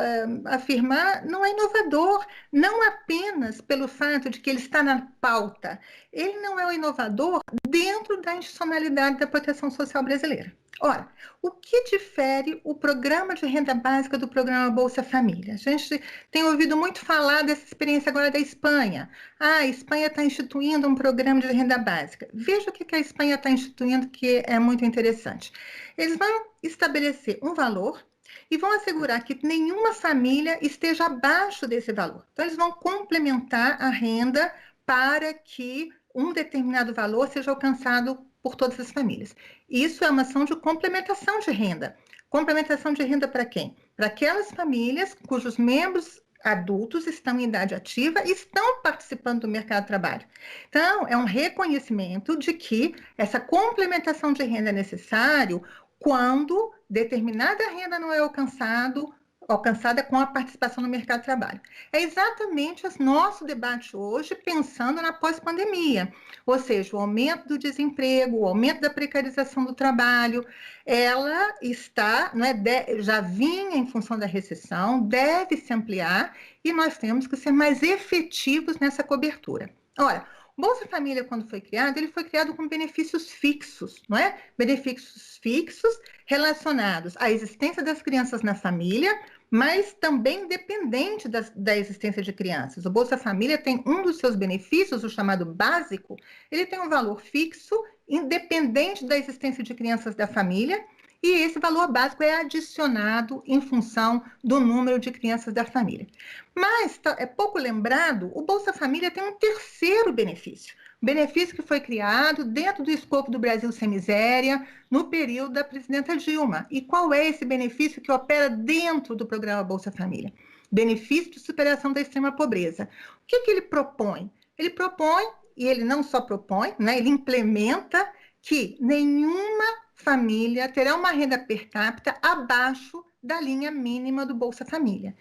afirmar não é inovador, não apenas pelo fato de que ele está na pauta, ele não é um inovador dentro da institucionalidade da proteção social brasileira. Ora, o que difere o programa de renda básica do programa Bolsa Família? A gente tem ouvido muito falar dessa experiência agora da Espanha. A Espanha está instituindo um programa de renda básica. Veja o que a Espanha está instituindo, que é muito interessante. Eles vão estabelecer um valor e vão assegurar que nenhuma família esteja abaixo desse valor. Então, eles vão complementar a renda para que um determinado valor seja alcançado por todas as famílias. Isso é uma ação de complementação de renda. Complementação de renda para quem? Para aquelas famílias cujos membros adultos estão em idade ativa e estão participando do mercado de trabalho. Então, é um reconhecimento de que essa complementação de renda é necessário quando determinada renda não é alcançada com a participação no mercado de trabalho. É exatamente o nosso debate hoje pensando na pós-pandemia, ou seja, o aumento do desemprego, o aumento da precarização do trabalho, ela está, já vinha em função da recessão, deve se ampliar e nós temos que ser mais efetivos nessa cobertura. Ora, o Bolsa Família, quando foi criado, ele foi criado com benefícios fixos, não é? Benefícios fixos relacionados à existência das crianças na família, mas também dependente da existência de crianças. O Bolsa Família tem um dos seus benefícios, o chamado básico, ele tem um valor fixo, independente da existência de crianças da família, e esse valor básico é adicionado em função do número de crianças da família. Mas, é pouco lembrado, o Bolsa Família tem um terceiro benefício. Benefício que foi criado dentro do escopo do Brasil Sem Miséria, no período da presidenta Dilma. E qual é esse benefício que opera dentro do programa Bolsa Família? Benefício de superação da extrema pobreza. O que ele propõe? Ele propõe, e ele não só propõe, ele implementa que nenhuma família terá uma renda per capita abaixo da linha mínima do Bolsa Família.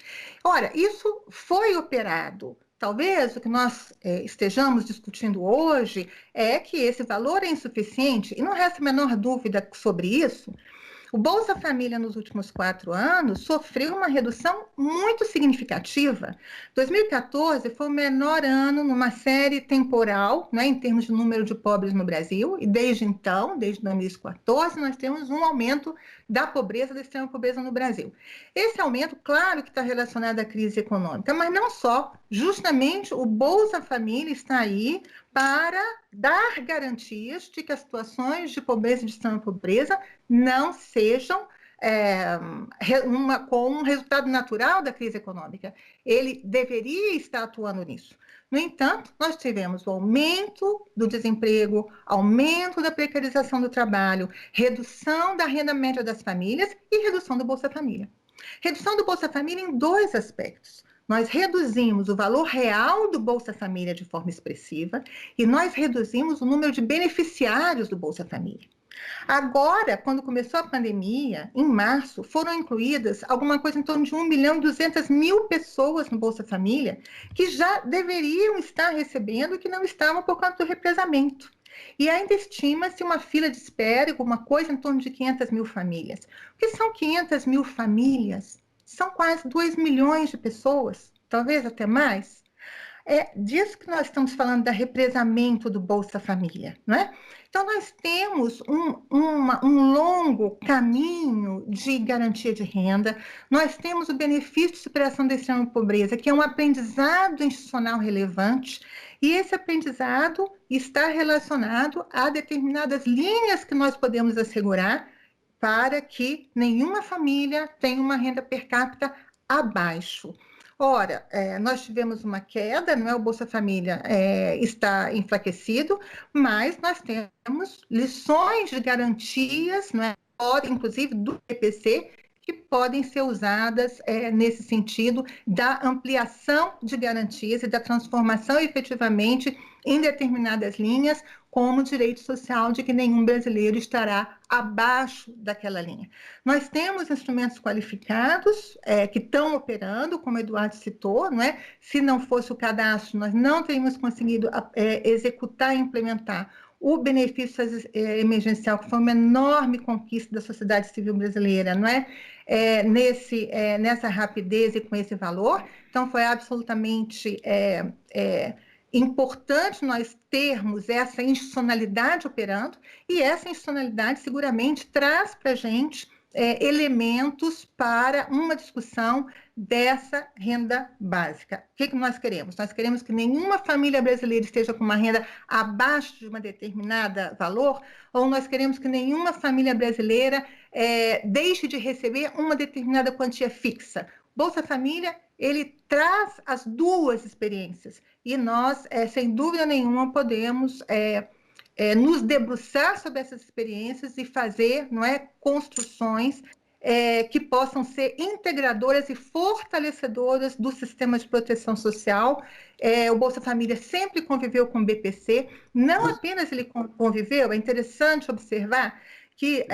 Ora, isso foi operado. Talvez o que nós estejamos discutindo hoje é que esse valor é insuficiente, e não resta a menor dúvida sobre isso. O Bolsa Família, nos últimos 4 anos, sofreu uma redução muito significativa. 2014 foi o menor ano numa série temporal, em termos de número de pobres no Brasil, e desde então, desde 2014, nós temos um aumento da pobreza, da extrema pobreza no Brasil. Esse aumento, claro que está relacionado à crise econômica, mas não só. Justamente o Bolsa Família está aí para dar garantias de que as situações de pobreza e de extrema pobreza não sejam com um resultado natural da crise econômica. Ele deveria estar atuando nisso. No entanto, nós tivemos o aumento do desemprego, aumento da precarização do trabalho, redução da renda média das famílias e redução do Bolsa Família. Redução do Bolsa Família em 2 aspectos. Nós reduzimos o valor real do Bolsa Família de forma expressiva e nós reduzimos o número de beneficiários do Bolsa Família. Agora, quando começou a pandemia, em março, foram incluídas alguma coisa em torno de 1.200.000 pessoas no Bolsa Família que já deveriam estar recebendo e que não estavam por conta do represamento. E ainda estima-se uma fila de espera, alguma coisa em torno de 500.000 famílias. O que são 500.000 famílias? São quase 2 milhões de pessoas, talvez até mais. É disso que nós estamos falando, da represamento do Bolsa Família, não é? Então, nós temos um longo caminho de garantia de renda, nós temos o benefício de superação da extrema pobreza, que é um aprendizado institucional relevante, e esse aprendizado está relacionado a determinadas linhas que nós podemos assegurar para que nenhuma família tenha uma renda per capita abaixo. Ora, nós tivemos uma queda, não é? O Bolsa Família está enfraquecido, mas nós temos lições de garantias, não é? Inclusive do BPC, que podem ser usadas nesse sentido da ampliação de garantias e da transformação efetivamente em determinadas linhas, como direito social de que nenhum brasileiro estará abaixo daquela linha. Nós temos instrumentos qualificados que estão operando, como o Eduardo citou, não é? Se não fosse o cadastro, nós não teríamos conseguido executar e implementar o benefício emergencial, que foi uma enorme conquista da sociedade civil brasileira, não é? Nessa rapidez e com esse valor. Então, foi absolutamente importante nós termos essa institucionalidade operando, e essa institucionalidade seguramente traz para a gente elementos para uma discussão dessa renda básica. O que nós queremos? Nós queremos que nenhuma família brasileira esteja com uma renda abaixo de uma determinada valor, ou nós queremos que nenhuma família brasileira deixe de receber uma determinada quantia fixa. Bolsa Família, ele traz as duas experiências, e nós, sem dúvida nenhuma, podemos nos debruçar sobre essas experiências e fazer, não é, construções que possam ser integradoras e fortalecedoras do sistema de proteção social. O Bolsa Família sempre conviveu com o BPC, não apenas ele conviveu, é interessante observar que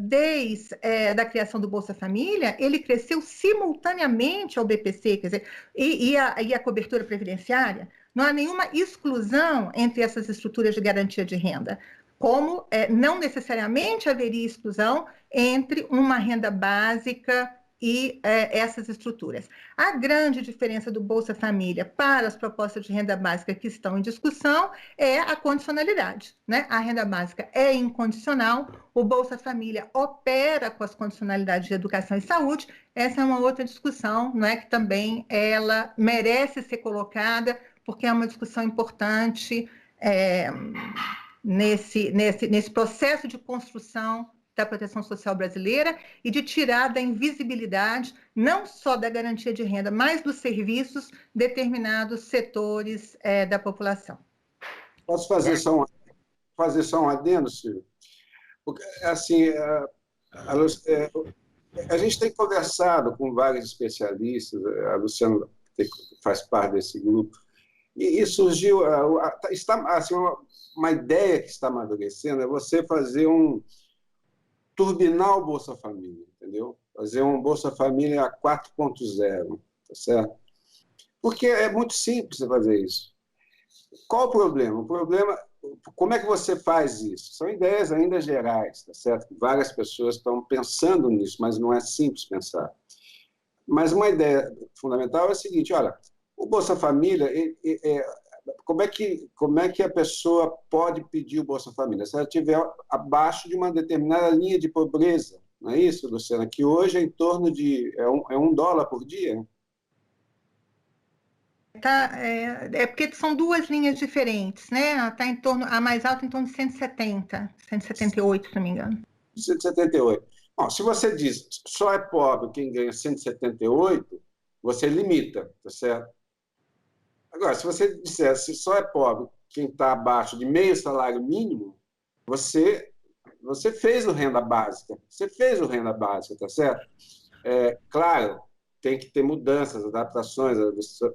desde a criação do Bolsa Família, ele cresceu simultaneamente ao BPC, quer dizer, e a cobertura previdenciária. Não há nenhuma exclusão entre essas estruturas de garantia de renda, como não necessariamente haveria exclusão entre uma renda básica e essas estruturas. A grande diferença do Bolsa Família para as propostas de renda básica que estão em discussão é a condicionalidade, né? A renda básica é incondicional, o Bolsa Família opera com as condicionalidades de educação e saúde. Essa é uma outra discussão, não é, que também ela merece ser colocada, porque é uma discussão importante nesse processo de construção da proteção social brasileira e de tirar da invisibilidade, não só da garantia de renda, mas dos serviços, determinados setores da população. Posso fazer só um adendo, Silvio? Porque, assim, a gente tem conversado com vários especialistas, a Luciana faz parte desse grupo, e surgiu, assim, uma ideia que está amadurecendo, é você fazer turbinar o Bolsa Família, entendeu? Fazer um Bolsa Família 4.0, tá certo? Porque é muito simples você fazer isso. Qual o problema? O problema, como é que você faz isso? São ideias ainda gerais, tá certo? Várias pessoas estão pensando nisso, mas não é simples pensar. Mas uma ideia fundamental é a seguinte, olha, o Bolsa Família, como é que a pessoa pode pedir o Bolsa Família? Se ela estiver abaixo de uma determinada linha de pobreza, não é isso, Luciana? Que hoje é em torno de $1 por dia? Porque são duas linhas diferentes, né? Está em torno, a mais alta em torno de 178, se não me engano. 178. Bom, se você diz só é pobre quem ganha 178, você limita, tá certo? Agora, se você disser se só é pobre quem está abaixo de meio salário mínimo, você fez o renda básica. Você fez o renda básica, tá certo? Claro, tem que ter mudanças, adaptações. A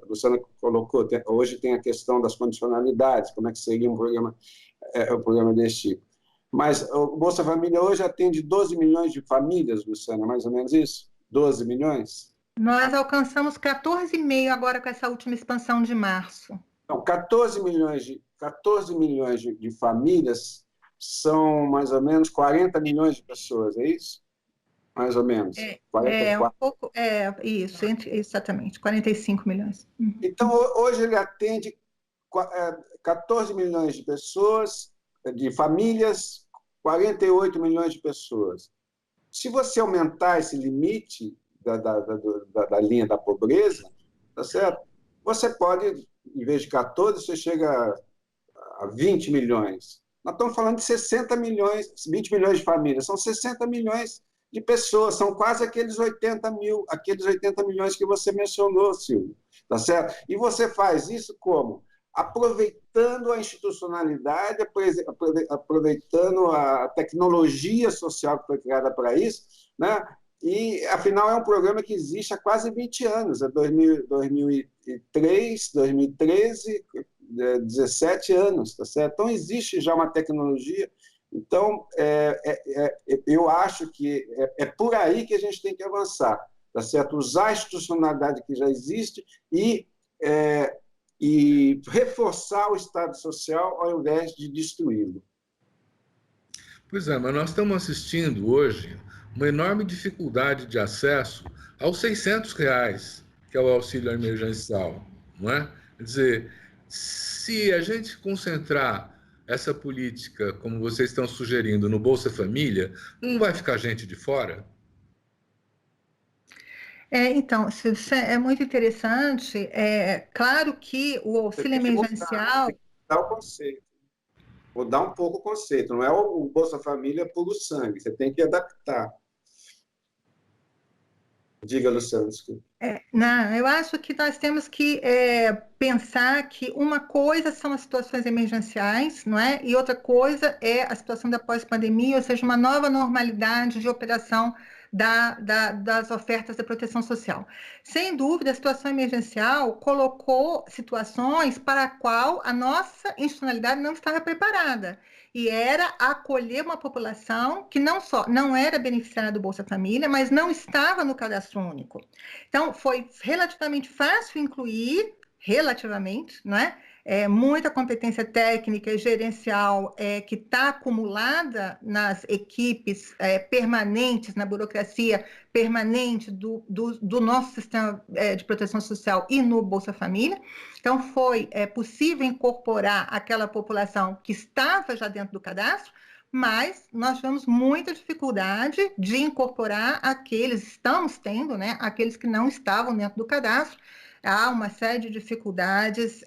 Luciana colocou, hoje tem a questão das condicionalidades, como é que seria um programa desse tipo. Mas o Bolsa Família hoje atende 12 milhões de famílias, Luciana, mais ou menos isso? 12 milhões? Nós alcançamos 14,5 agora com essa última expansão de março. Então, 14 milhões de famílias são mais ou menos 40 milhões de pessoas, é isso? Mais ou menos. Isso, exatamente, 45 milhões. Então, hoje ele atende 14 milhões de pessoas de famílias, 48 milhões de pessoas. Se você aumentar esse limite da linha da pobreza, tá certo? Você pode, em vez de 14, você chega a 20 milhões. Nós estamos falando de 60 milhões, 20 milhões de famílias, são 60 milhões de pessoas, são quase aqueles 80 milhões que você mencionou, Silvio, tá certo? E você faz isso como? Aproveitando a institucionalidade, aproveitando a tecnologia social que foi criada para isso, né? E, afinal, é um programa que existe há quase 20 anos, é 2003, 2013, 17 anos, tá certo? Então, existe já uma tecnologia. Então, eu acho que é por aí que a gente tem que avançar, tá certo? Usar a institucionalidade que já existe e reforçar o Estado Social ao invés de destruí-lo. Pois é, mas nós estamos assistindo hoje uma enorme dificuldade de acesso aos R$ 600, que é o auxílio emergencial, não é? Quer dizer, se a gente concentrar essa política, como vocês estão sugerindo, no Bolsa Família, não vai ficar gente de fora? Então, isso é muito interessante. É claro que o Você auxílio tem que emergencial. mudar o conceito. Mudar um pouco o conceito. Não é o Bolsa Família puro sangue. Você tem que adaptar. Diga, Luciano, desculpa. Não, eu acho que nós temos que pensar que uma coisa são as situações emergenciais, não é? E outra coisa é a situação da pós-pandemia, ou seja, uma nova normalidade de operação das ofertas da proteção social. Sem dúvida, a situação emergencial colocou situações para a qual a nossa institucionalidade não estava preparada. E era acolher uma população que não só não era beneficiária do Bolsa Família, mas não estava no cadastro único. Então, foi relativamente fácil incluir, relativamente, não é? Muita competência técnica e gerencial que está acumulada nas equipes permanentes, na burocracia permanente do nosso sistema de proteção social e no Bolsa Família. Então, foi possível incorporar aquela população que estava já dentro do cadastro, mas nós tivemos muita dificuldade de incorporar estamos tendo, né, aqueles que não estavam dentro do cadastro. Há uma série de dificuldades,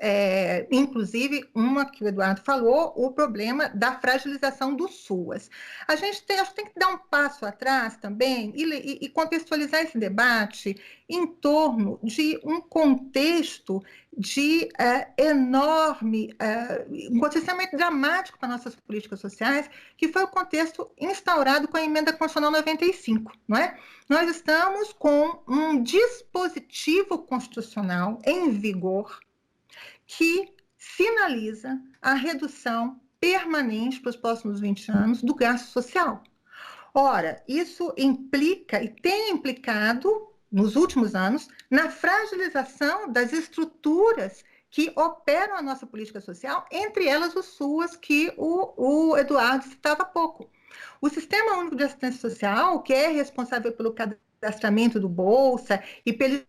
inclusive uma que o Eduardo falou, o problema da fragilização do SUAS. A gente tem que dar um passo atrás também e contextualizar esse debate em torno de um contexto de um contexto dramático para nossas políticas sociais, que foi o contexto instaurado com a Emenda Constitucional 95, não é? Nós estamos com um dispositivo constitucional em vigor que sinaliza a redução permanente para os próximos 20 anos do gasto social. Ora, isso implica e tem implicado, nos últimos anos, na fragilização das estruturas que operam a nossa política social, entre elas o SUAS, que o Eduardo citava há pouco. O Sistema Único de Assistência Social, que é responsável pelo cadastramento do Bolsa e pelo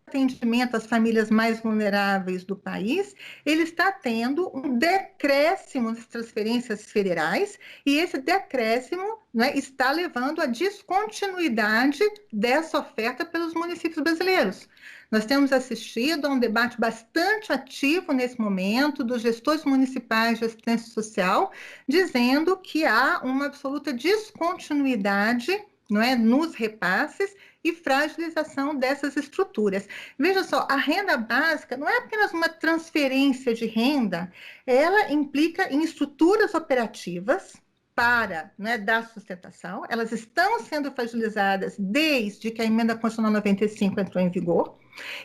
atendimento às famílias mais vulneráveis do país, ele está tendo um decréscimo nas transferências federais e esse decréscimo, né, está levando à descontinuidade dessa oferta pelos municípios brasileiros. Nós temos assistido a um debate bastante ativo nesse momento dos gestores municipais de assistência social, dizendo que há uma absoluta descontinuidade, não é, nos repasses e fragilização dessas estruturas. Veja só, a renda básica não é apenas uma transferência de renda, ela implica em estruturas operativas para, né, dar sustentação, elas estão sendo fragilizadas desde que a Emenda Constitucional 95 entrou em vigor,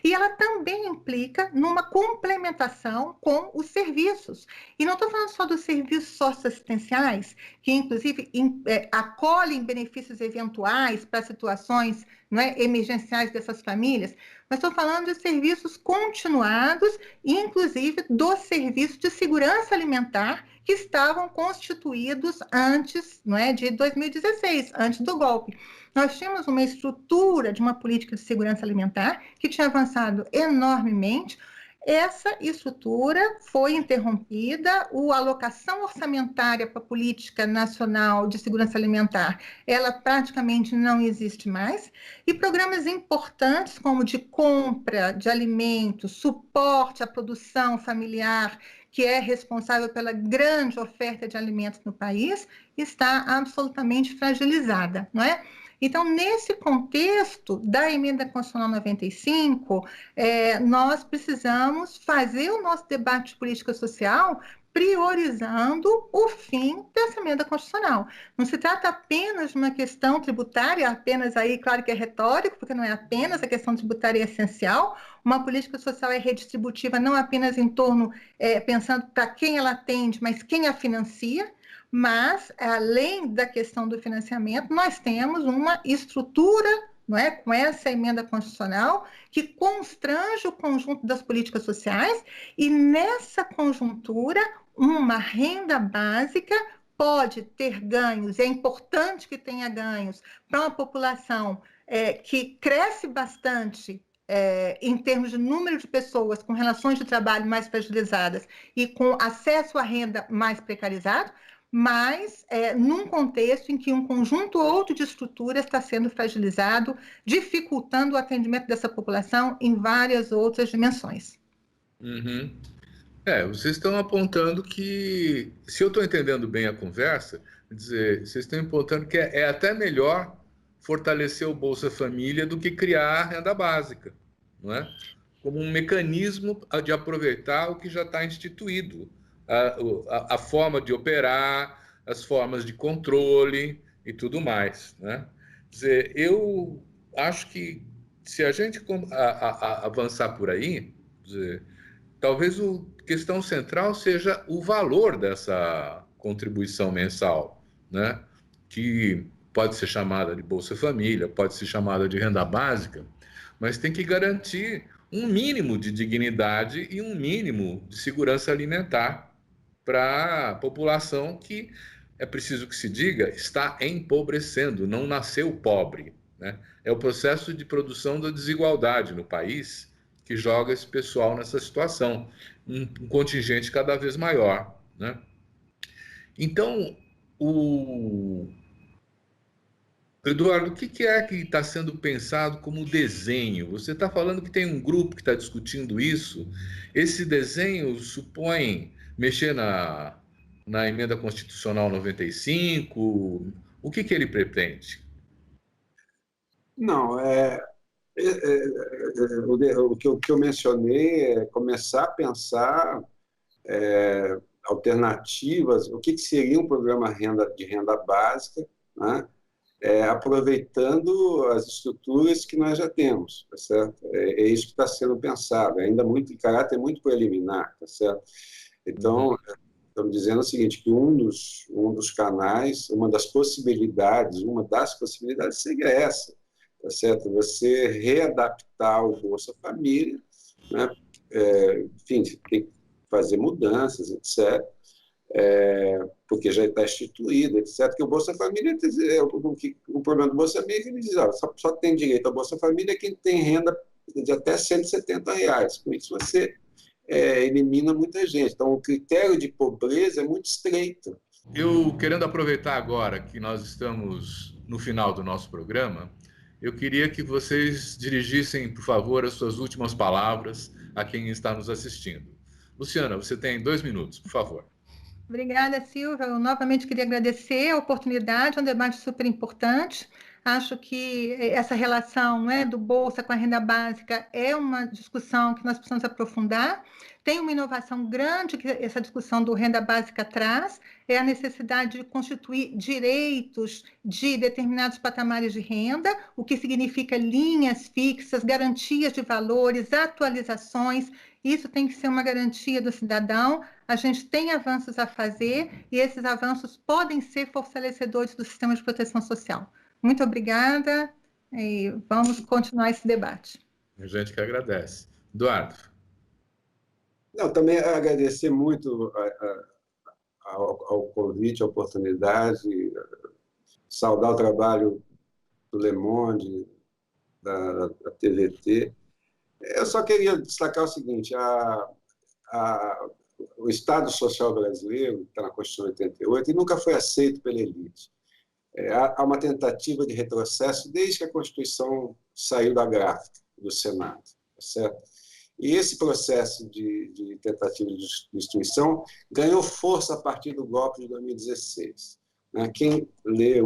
e ela também implica numa complementação com os serviços. E não estou falando só dos serviços socioassistenciais, que inclusive acolhem benefícios eventuais para situações, não é, emergenciais dessas famílias, mas estou falando de serviços continuados, inclusive do serviço de segurança alimentar, que estavam constituídos antes, não é, de 2016, antes do golpe. Nós tínhamos uma estrutura de uma política de segurança alimentar que tinha avançado enormemente, essa estrutura foi interrompida, a alocação orçamentária para a Política Nacional de Segurança Alimentar, ela praticamente não existe mais, e programas importantes como de compra de alimentos, suporte à produção familiar, que é responsável pela grande oferta de alimentos no país, está absolutamente fragilizada, não é? Então, nesse contexto da Emenda Constitucional 95, nós precisamos fazer o nosso debate de política social priorizando o fim dessa emenda constitucional. Não se trata apenas de uma questão tributária, apenas aí, claro que é retórico, porque não é apenas a questão tributária é essencial, uma política social é redistributiva não apenas em torno, pensando para quem ela atende, mas quem a financia, mas, além da questão do financiamento, nós temos uma estrutura, não é, com essa emenda constitucional, que constrange o conjunto das políticas sociais, e nessa conjuntura, uma renda básica pode ter ganhos, é importante que tenha ganhos para uma população que cresce bastante em termos de número de pessoas com relações de trabalho mais fragilizadas e com acesso à renda mais precarizado, mas num contexto em que um conjunto outro de estruturas está sendo fragilizado, dificultando o atendimento dessa população em várias outras dimensões. Uhum. Vocês estão apontando que, se eu estou entendendo bem a conversa, dizer, vocês estão apontando que é até melhor fortalecer o Bolsa Família do que criar a renda básica, não é? Como um mecanismo de aproveitar o que já está instituído, a forma de operar, as formas de controle e tudo mais, né? Quer dizer, eu acho que se a gente avançar por aí, dizer, talvez a questão central seja o valor dessa contribuição mensal, né? Que pode ser chamada de Bolsa Família, pode ser chamada de renda básica, mas tem que garantir um mínimo de dignidade e um mínimo de segurança alimentar para a população que, é preciso que se diga, está empobrecendo, não nasceu pobre, né? É o processo de produção da desigualdade no país que joga esse pessoal nessa situação, um contingente cada vez maior, né? Então, Eduardo, o que é que está sendo pensado como desenho? Você está falando que tem um grupo que está discutindo isso. Esse desenho supõe mexer na emenda constitucional 95? O que ele pretende? Não, o que eu mencionei é começar a pensar alternativas, o que seria um programa de renda básica, né? Aproveitando as estruturas que nós já temos, tá certo? É isso que está sendo pensado, ainda muito em caráter muito preliminar, tá certo? Então, estamos dizendo o seguinte, que um dos canais, uma das possibilidades seria essa, tá certo? Você readaptar o Bolsa Família, né? Enfim, tem que fazer mudanças, etc., porque já está instituído, etc., que o Bolsa Família, o problema do Bolsa Família é que ele diz, só tem direito ao Bolsa Família quem tem renda de até R$ 170. Com isso, você elimina muita gente. Então, o critério de pobreza é muito estreito. Eu, querendo aproveitar agora que nós estamos no final do nosso programa, eu queria que vocês dirigissem, por favor, as suas últimas palavras a quem está nos assistindo. Luciana, você tem 2 minutos, por favor. Obrigada, Silvia. Eu novamente queria agradecer a oportunidade, é um debate super importante. Acho que essa relação, né, do Bolsa com a renda básica é uma discussão que nós precisamos aprofundar. Tem uma inovação grande que essa discussão do renda básica traz, é a necessidade de constituir direitos de determinados patamares de renda, o que significa linhas fixas, garantias de valores, atualizações. Isso tem que ser uma garantia do cidadão. A gente tem avanços a fazer e esses avanços podem ser fortalecedores do sistema de proteção social. Muito obrigada e vamos continuar esse debate. A gente que agradece. Eduardo. Não, também agradecer muito ao convite, à oportunidade, saudar o trabalho do Le Monde, da TVT, Eu só queria destacar o seguinte, o Estado Social brasileiro, que está na Constituição de 88, e nunca foi aceito pela elite. Há uma tentativa de retrocesso desde que a Constituição saiu da gráfica do Senado, tá certo? E esse processo de tentativa de destruição ganhou força a partir do golpe de 2016. Quem lê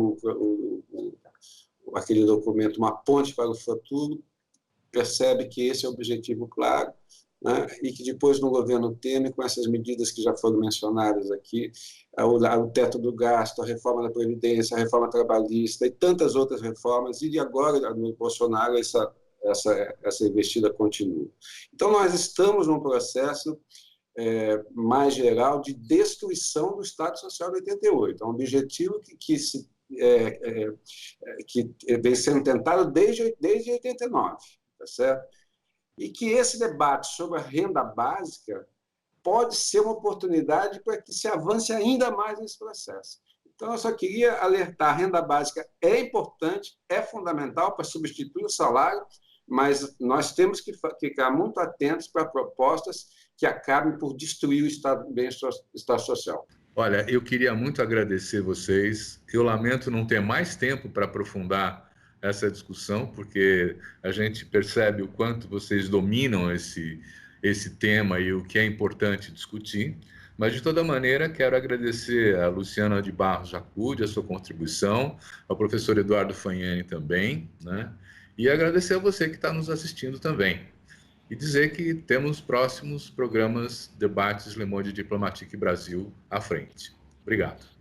aquele documento Uma Ponte para o Futuro percebe que esse é o objetivo claro, né? E que depois, no governo Temer, com essas medidas que já foram mencionadas aqui, o teto do gasto, a reforma da Previdência, a reforma trabalhista e tantas outras reformas, e agora, no Bolsonaro, essa investida continua. Então, nós estamos num processo mais geral de destruição do Estado Social de 88. É um objetivo que vem sendo tentado desde 89, tá certo? E que esse debate sobre a renda básica pode ser uma oportunidade para que se avance ainda mais nesse processo. Então, eu só queria alertar, a renda básica é importante, é fundamental para substituir o salário, mas nós temos que ficar muito atentos para propostas que acabem por destruir o bem-estar social. Olha, eu queria muito agradecer vocês. Eu lamento não ter mais tempo para aprofundar essa discussão, porque a gente percebe o quanto vocês dominam esse tema e o que é importante discutir. Mas, de toda maneira, quero agradecer a Luciana de Barros Jacude, a sua contribuição, ao professor Eduardo Fagnani também, né? E agradecer a você que está nos assistindo também. E dizer que temos próximos programas, debates Le Monde Diplomatique Brasil à frente. Obrigado.